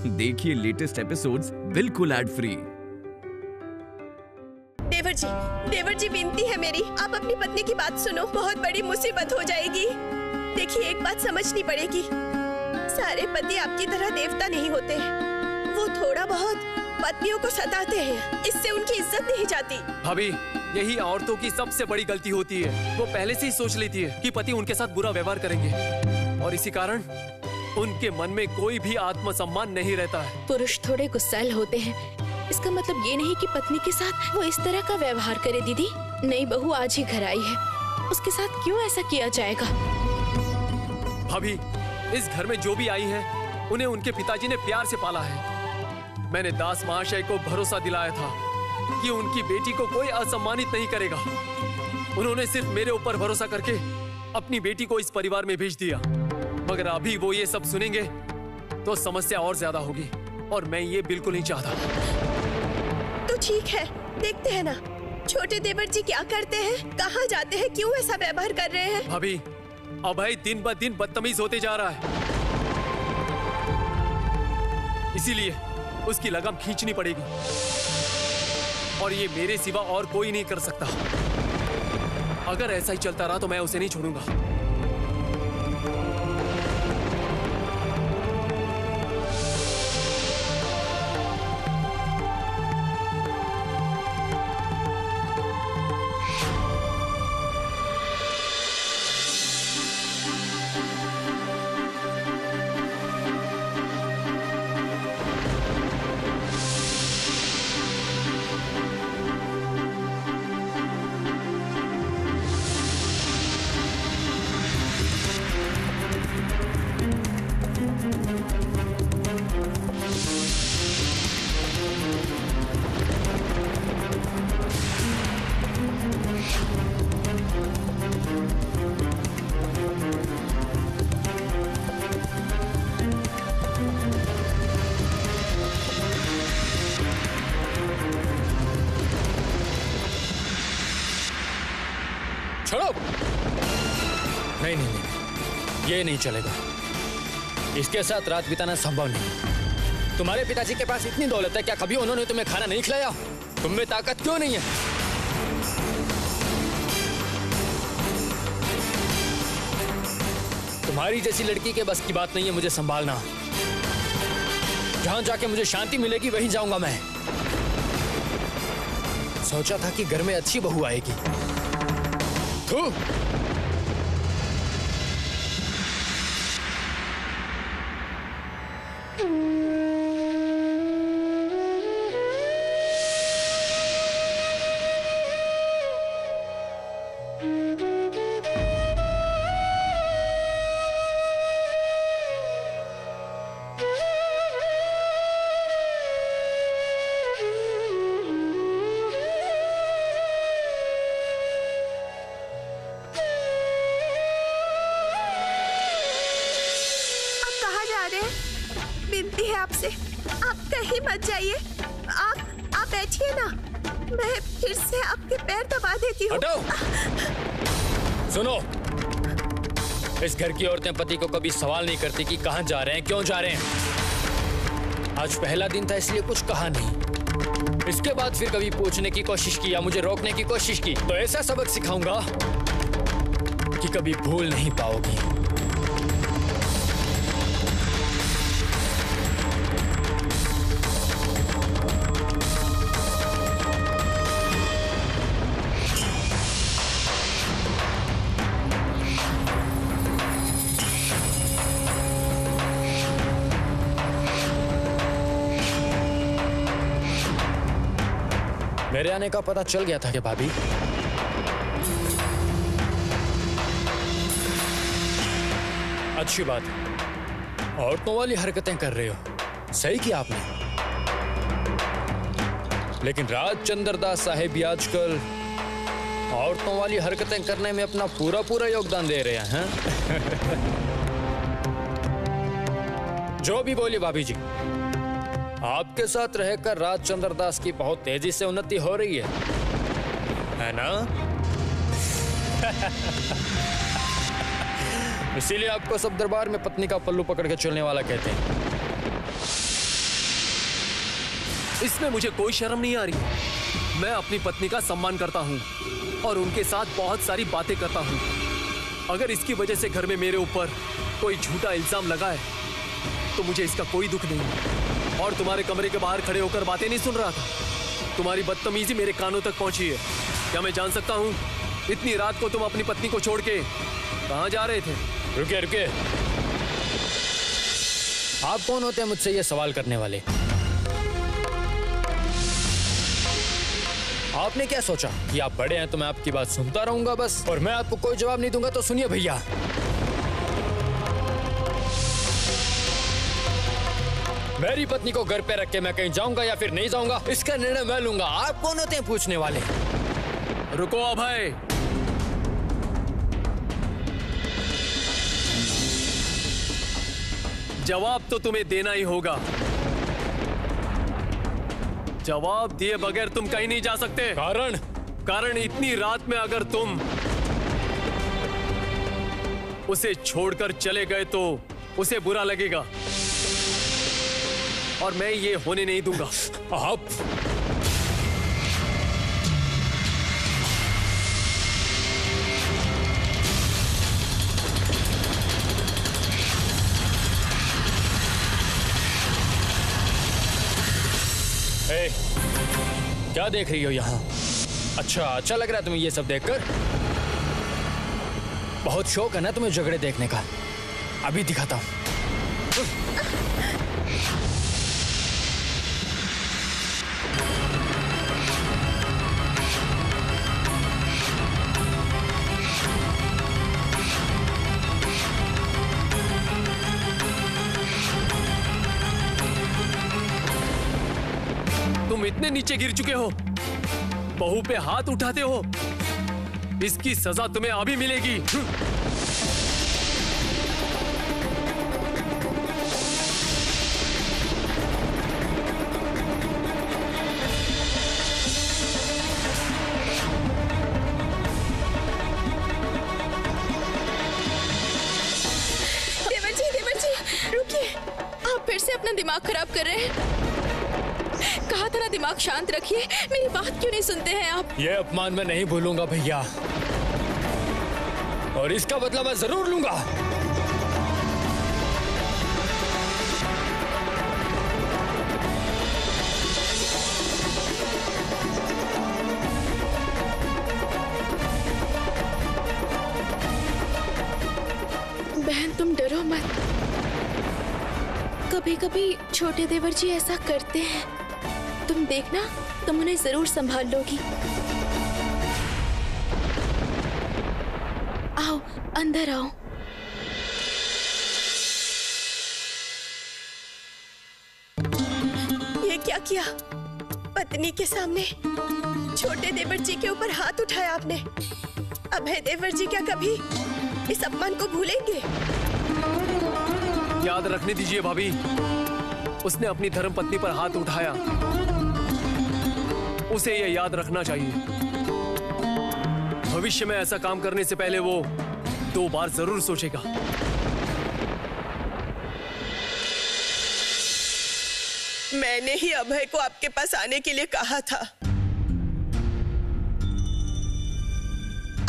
देखिए latest episodes बिल्कुल ad free. देवर जी विनती है मेरी, आप अपनी पत्नी की बात सुनो, बहुत बड़ी मुसीबत हो जाएगी। देखिए एक बात समझनी पड़ेगी, सारे पति आपकी तरह देवता नहीं होते हैं। वो थोड़ा बहुत पत्नियों को सताते हैं, इससे उनकी इज्जत नहीं जाती। भाभी, यही औरतों की सबसे बड़ी गलती होती है। वो पहले से ही सोच लेती है कि पति उनके साथ बुरा व्यवहार करेंगे और इसी कारण उनके मन में कोई भी आत्मसम्मान नहीं रहता है। पुरुष थोड़े गुस्सैल होते हैं, इसका मतलब ये नहीं कि पत्नी के साथ वो इस तरह का व्यवहार करे। दीदी, नई बहू आज ही घर आई है, उसके साथ क्यों ऐसा किया जाएगा? भाभी, इस घर में जो भी आई है उन्हें उनके पिताजी ने प्यार से पाला है। मैंने दास महाशय को भरोसा दिलाया था कि उनकी बेटी को कोई असम्मानित नहीं करेगा। उन्होंने सिर्फ मेरे ऊपर भरोसा करके अपनी बेटी को इस परिवार में भेज दिया, मगर अभी वो ये सब सुनेंगे तो समस्या और ज्यादा होगी और मैं ये बिल्कुल नहीं चाहता। तो ठीक है, देखते हैं ना छोटे देवर जी क्या करते हैं, कहाँ जाते हैं, क्यों ऐसा व्यवहार कर रहे हैं। भाभी, अभय दिन ब दिन बदतमीज होते जा रहा है, इसीलिए उसकी लगाम खींचनी पड़ेगी और ये मेरे सिवा और कोई नहीं कर सकता। अगर ऐसा ही चलता रहा तो मैं उसे नहीं छोड़ूंगा। छोड़ो। नहीं नहीं नहीं, ये नहीं चलेगा। इसके साथ रात बिताना संभव नहीं। तुम्हारे पिताजी के पास इतनी दौलत है, क्या कभी उन्होंने तुम्हें खाना नहीं खिलाया? तुम में ताकत क्यों नहीं है? तुम्हारी जैसी लड़की के बस की बात नहीं है मुझे संभालना। जहां जाके मुझे शांति मिलेगी वहीं जाऊंगा मैं। सोचा था कि घर में अच्छी बहू आएगी। थू। विनती है आपसे, आप कहीं मत जाइए। आप बैठिए ना, मैं फिर से आपके पैर दबा देती हूँ। हटो। सुनो, इस घर की औरतें पति को कभी सवाल नहीं करती कि कहाँ जा रहे हैं, क्यों जा रहे हैं। आज पहला दिन था इसलिए कुछ कहा नहीं। इसके बाद फिर कभी पूछने की कोशिश की या मुझे रोकने की कोशिश की तो ऐसा सबक सिखाऊंगा कि कभी भूल नहीं पाओगी। मेरे आने का पता चल गया था क्या भाभी? अच्छी बात है, औरतों वाली हरकतें कर रहे हो, सही किया आपने। लेकिन राजचंद्र दास साहेब भी आजकल औरतों वाली हरकतें करने में अपना पूरा पूरा योगदान दे रहे हैं। जो भी बोलिए भाभी जी, आपके साथ रहकर राजचंद्र दास की बहुत तेजी से उन्नति हो रही है ना? इसीलिए आपको सब दरबार में पत्नी का पल्लू पकड़ के चलने वाला कहते हैं। इसमें मुझे कोई शर्म नहीं आ रही। मैं अपनी पत्नी का सम्मान करता हूँ और उनके साथ बहुत सारी बातें करता हूँ। अगर इसकी वजह से घर में मेरे ऊपर कोई झूठा इल्जाम लगाए तो मुझे इसका कोई दुख नहीं। और तुम्हारे कमरे के बाहर खड़े होकर बातें नहीं सुन रहा था। तुम्हारी बदतमीजी मेरे कानों तक पहुंची है। क्या मैं जान सकता हूँ इतनी रात को तुम अपनी पत्नी को छोड़ के कहाँ जा रहे थे? रुके रुके, आप कौन होते हैं मुझसे ये सवाल करने वाले? आपने क्या सोचा कि आप बड़े हैं तो मैं आपकी बात सुनता रहूंगा बस, और मैं आपको कोई जवाब नहीं दूंगा? तो सुनिए भैया, मेरी पत्नी को घर पे रख के मैं कहीं जाऊंगा या फिर नहीं जाऊंगा, इसका निर्णय मैं लूंगा। आप कौन होते हैं पूछने वाले? रुको अभय, जवाब तो तुम्हें देना ही होगा। जवाब दिए बगैर तुम कहीं नहीं जा सकते। कारण इतनी रात में अगर तुम उसे छोड़कर चले गए तो उसे बुरा लगेगा और मैं ये होने नहीं दूंगा। आप क्या देख रही हो यहाँ? अच्छा लग रहा है तुम्हें ये सब देखकर? बहुत शौक है ना तुम्हें झगड़े देखने का? अभी दिखाता हूँ। तुम इतने नीचे गिर चुके हो, बहू पे हाथ उठाते हो, इसकी सजा तुम्हें अभी मिलेगी। देवर जी, रुकिए। आप फिर से अपना दिमाग खराब कर रहे हैं। कहा था ना दिमाग शांत रखिए, मेरी बात क्यों नहीं सुनते हैं आप? ये अपमान मैं नहीं भूलूंगा भैया, और इसका बदला मैं जरूर लूंगा। बहन तुम डरो मत, कभी कभी छोटे देवर जी ऐसा करते हैं, तुम देखना तुम उन्हें जरूर संभाल लोगी। आओ अंदर आओ। ये क्या किया? पत्नी के सामने छोटे देवर जी के ऊपर हाथ उठाया आपने। अभय देवर जी क्या कभी इस अपमान को भूलेंगे? याद रखने दीजिए भाभी, उसने अपनी धर्म पत्नी पर हाथ उठाया, उसे यह याद रखना चाहिए। भविष्य में ऐसा काम करने से पहले वो 2 बार जरूर सोचेगा। मैंने ही अभय को आपके पास आने के लिए कहा था।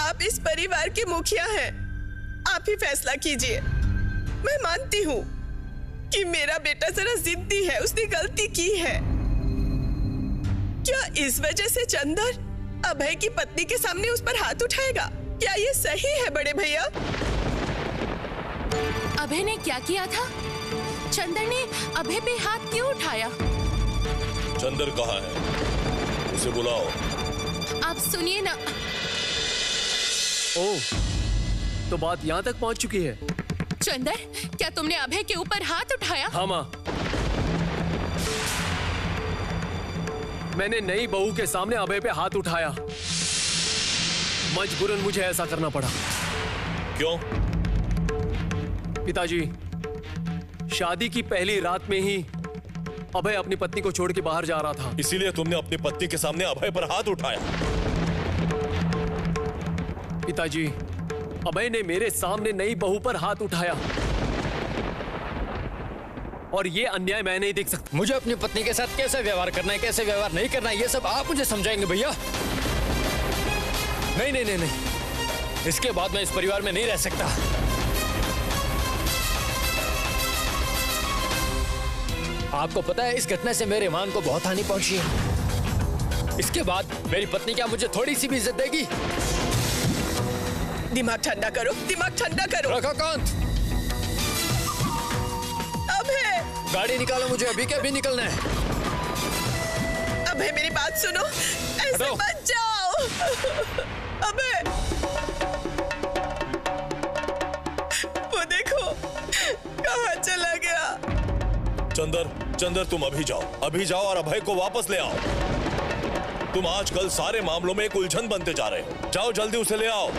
आप इस परिवार के मुखिया हैं, आप ही फैसला कीजिए। मैं मानती हूँ कि मेरा बेटा जरा जिद्दी है, उसने गलती की है। क्या इस वजह से चंदर अभय की पत्नी के सामने उस पर हाथ उठाएगा? क्या ये सही है बड़े भैया? अभय ने क्या किया था? चंदर ने अभय पे हाथ क्यों उठाया? चंदर कहाँ है? उसे बुलाओ। आप सुनिए ना। ओह, तो बात यहाँ तक पहुँच चुकी है। चंदर, क्या तुमने अभय के ऊपर हाथ उठाया? हाँ माँ, मैंने नई बहू के सामने अभय पे हाथ उठाया। मजबूरन मुझे ऐसा करना पड़ा। क्यों? पिताजी, शादी की पहली रात में ही अभय अपनी पत्नी को छोड़ के बाहर जा रहा था। इसीलिए तुमने अपनी पत्नी के सामने अभय पर हाथ उठाया? पिताजी, अभय ने मेरे सामने नई बहू पर हाथ उठाया। और ये अन्याय मैं नहीं देख सकता। मुझे अपनी पत्नी के साथ कैसे व्यवहार करना है, कैसे व्यवहार नहीं करना है, ये सब आप मुझे समझाएंगे भैया। नहीं नहीं नहीं नहीं, इसके बाद मैं इस परिवार में नहीं रह सकता। आपको पता है, इस घटना से मेरे ईमान को बहुत हानि पहुंची है। इसके बाद मेरी पत्नी क्या मुझे थोड़ी सी भी इज्जत देगी? दिमाग ठंडा करो, दिमाग ठंडा करो। रकाकांत, अभय, गाड़ी निकालो, मुझे अभी के अभी निकलना है। अभय मेरी बात सुनो, ऐसे मत जाओ। अभय, वो देखो कहाँ चला गया। चंदर तुम अभी जाओ और अभय को वापस ले आओ। तुम आजकल सारे मामलों में एक उलझन बनते जा रहे हो। जाओ जल्दी उसे ले आओ।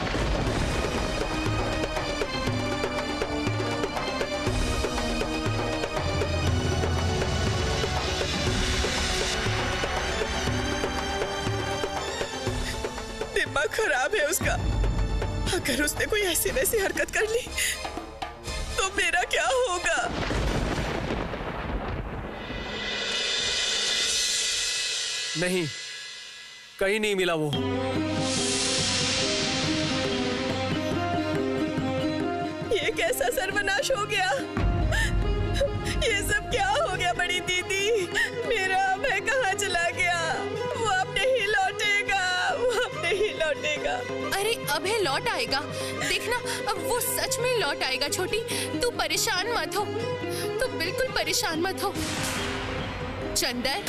दिमाग खराब है उसका। अगर उसने कोई ऐसी वैसी हरकत कर ली तो मेरा क्या होगा? नहीं, कहीं नहीं मिला वो। ये कैसा सर्वनाश हो गया? ये सब क्या हो गया बड़ी दीदी? मेरा अभय कहाँ चला गया? वो अब नहीं लौटेगा, वो अब नहीं लौटेगा। अरे अभय लौट आएगा, देखना अब वो सच में लौट आएगा। छोटी, तू परेशान मत हो, तू बिल्कुल परेशान मत हो। चंदर,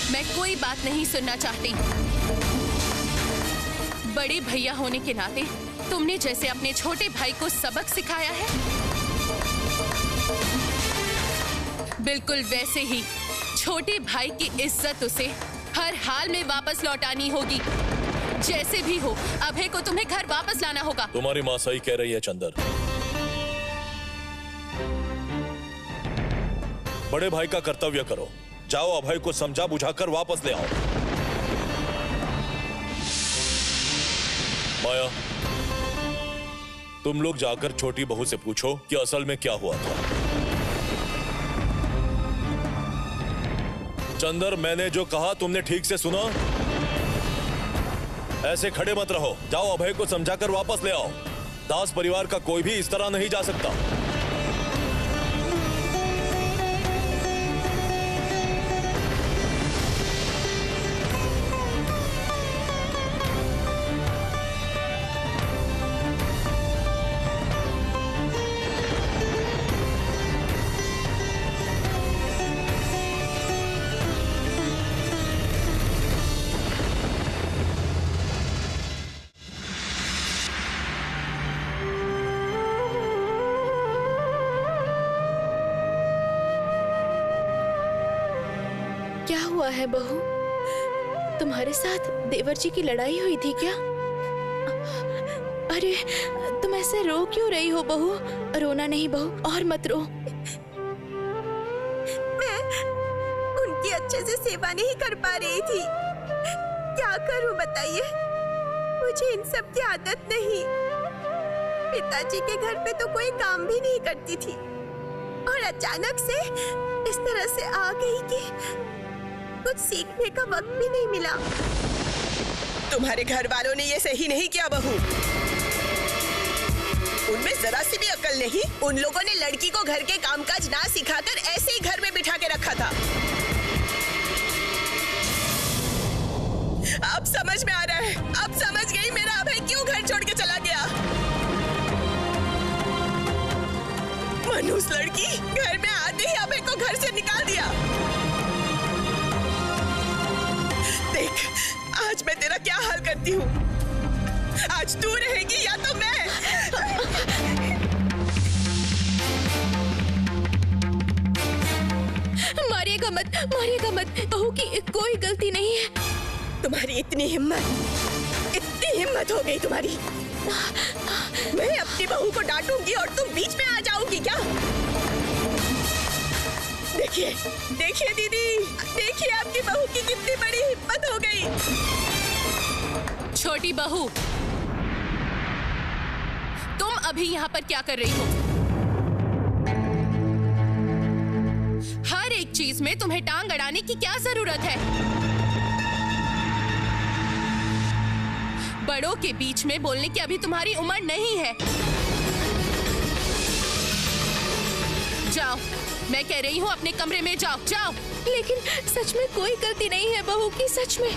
मैं कोई बात नहीं सुनना चाहती। बड़े भैया होने के नाते तुमने जैसे अपने छोटे भाई को सबक सिखाया है, बिल्कुल वैसे ही छोटे भाई की इज्जत उसे हर हाल में वापस लौटानी होगी। जैसे भी हो, अभय को तुम्हें घर वापस लाना होगा। तुम्हारी माँ सही कह रही है चंदर। बड़े भाई का कर्तव्य करो। जाओ अभय को समझा बुझाकर वापस ले आओ। माया, तुम लोग जाकर छोटी बहू से पूछो कि असल में क्या हुआ था। चंदर, मैंने जो कहा तुमने ठीक से सुना? ऐसे खड़े मत रहो। जाओ अभय को समझाकर वापस ले आओ। दास परिवार का कोई भी इस तरह नहीं जा सकता। क्या हुआ है बहू? तुम्हारे साथ देवर जी की लड़ाई हुई थी क्या? अरे तुम ऐसे रो क्यों रही हो बहू? रोना नहीं बहू, और मत रो। मैं उनकी अच्छे से सेवा नहीं कर पा रही थी। क्या करूं बताइए? मुझे इन सब की आदत नहीं। पिताजी के घर पे तो कोई काम भी नहीं करती थी और अचानक से इस तरह से आ गई कि कुछ सीखने का वक्त भी नहीं मिला। तुम्हारे घर वालों ने ये सही नहीं किया बहू। उनमें जरा सी भी अकल नहीं। उन लोगों ने लड़की को घर के कामकाज ना सिखाकर ऐसे ही घर में बिठा के रखा था। अब समझ में आ रहा है, अब समझ गई मेरा अभय क्यों घर छोड़ के चला गया। मनूस लड़की घर में आते ही अभय को घर से निकाल दिया। देख, आज मैं तेरा क्या हाल करती हूँ। आज तू रहेगी या तो मैं। मारिएगा मत, मारिएगा मत। बहू की कोई गलती नहीं है। तुम्हारी इतनी हिम्मत हो गई तुम्हारी। मैं अपनी बहू को डांटूंगी और तुम बीच में आ जाओगी क्या? देखिए, देखिए दीदी, देखिए आपकी बहू की कितनी बड़ी हिम्मत हो गई। छोटी बहू, तुम अभी यहाँ पर क्या कर रही हो? हर एक चीज में तुम्हें टांग अड़ाने की क्या जरूरत है? बड़ों के बीच में बोलने की अभी तुम्हारी उम्र नहीं है। जाओ, मैं कह रही हूँ अपने कमरे में जाओ, जाओ। लेकिन सच में कोई गलती नहीं है बहू की, सच में।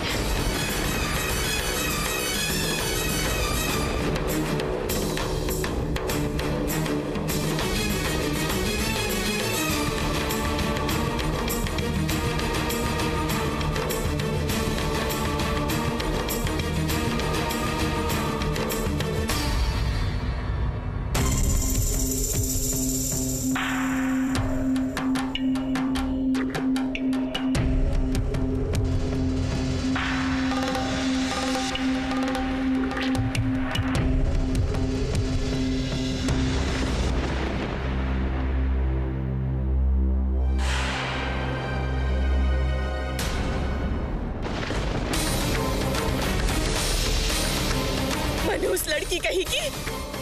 उस लड़की कहेगी,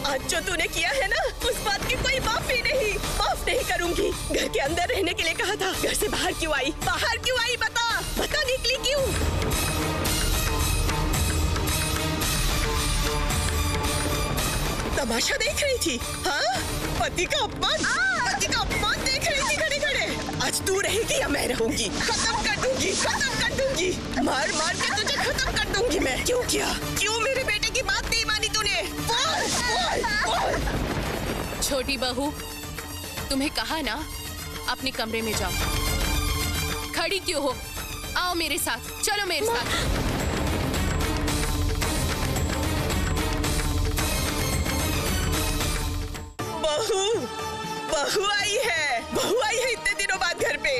आज जो तूने किया है ना, उस बात की कोई माफी नहीं, माफ नहीं करूंगी। घर के अंदर रहने के लिए कहा था, घर से बाहर क्यों आई? बाहर क्यों आई? बता, बता निकली क्यों? तमाशा देख रही थी? हाँ, पति का अपमान, पति का अपमान देख रही थी खड़े खड़े। आज तू रहेगी या मैं रहूंगी? खत्म कर दूंगी, खत्म कर दूंगी, मार मार के तुझे खत्म कर दूंगी मैं। क्यों किया? क्यों मेरे बेटे की बात नहीं मानी तूने? छोटी बहू, तुम्हें कहा ना अपने कमरे में जाओ। खड़ी क्यों हो? आओ मेरे साथ, चलो मेरे साथ। बहू आई है, बहू आई है इतने दिनों बाद घर पे,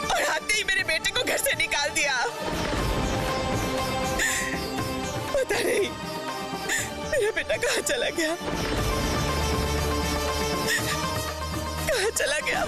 और आते ही मेरे बेटे को घर से निकाल दिया। पता नहीं मेरा बेटा कहाँ चला गया, कहाँ चला गया।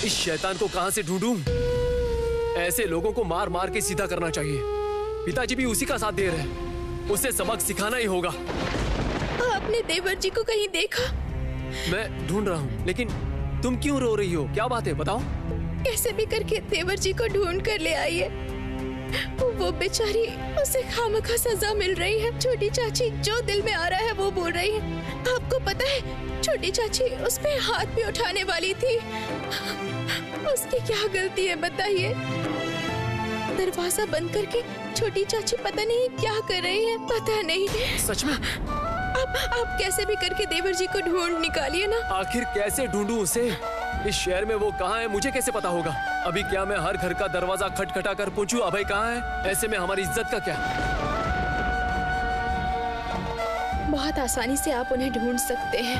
इस शैतान को कहां से ढूंढूं? ऐसे लोगों को मार मार के सीधा करना चाहिए। पिताजी भी उसी का साथ दे रहे हैं, उसे सबक सिखाना ही होगा। आपने देवर जी को कहीं देखा? मैं ढूंढ रहा हूँ, लेकिन तुम क्यों रो रही हो? क्या बात है, बताओ। कैसे भी करके देवर जी को ढूंढ कर ले आइए। वो बेचारी, उसे खामखा सजा मिल रही है। छोटी चाची जो दिल में आ रहा है वो बोल रही है। आपको पता है, छोटी चाची उस पे हाथ भी उठाने वाली थी। उसकी क्या गलती है बताइए? दरवाजा बंद करके छोटी चाची पता नहीं क्या कर रही है, पता नहीं। सच में? आप कैसे भी करके देवर जी को ढूंढ निकालिए ना। आखिर कैसे ढूंढूं उसे? इस शहर में वो कहाँ है, मुझे कैसे पता होगा? अभी क्या मैं हर घर का दरवाजा खटखटा कर पूछूं अभय कहाँ है? ऐसे में हमारी इज्जत का क्या? बहुत आसानी से आप उन्हें ढूंढ सकते हैं।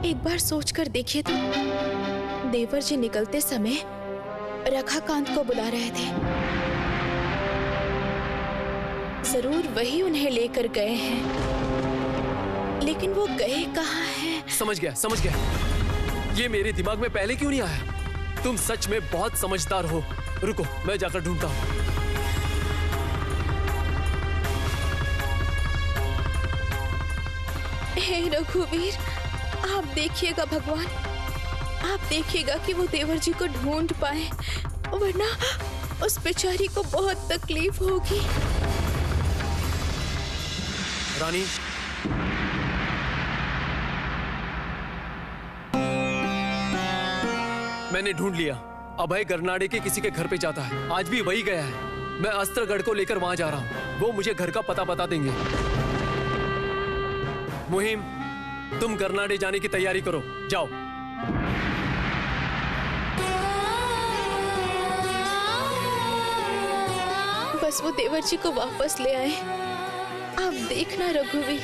एक बार सोचकर देखिए तो, देवर जी निकलते समय रखाकांत को बुला रहे थे। जरूर वही उन्हें लेकर गए हैं, लेकिन वो गए कहाँ हैं? समझ गया, समझ गया। ये मेरे दिमाग में पहले क्यों नहीं आया? तुम सच में बहुत समझदार हो। रुको, मैं जाकर ढूंढता हूँ। हे रघुवीर, आप देखिएगा भगवान, आप देखिएगा कि वो देवर जी को ढूंढ पाए, वरना उस बेचारी को बहुत तकलीफ होगी। रानी, मैंने ढूंढ लिया। अभय गरनाड़े के किसी के घर पे जाता है, आज भी वही गया है। मैं अस्त्रगढ़ को लेकर वहां जा रहा हूँ, वो मुझे घर का पता बता देंगे। मुहिम, तुम गरनाड़े जाने की तैयारी करो, जाओ। बस वो देवर जी को वापस ले आए। आप देखना रघुवीर।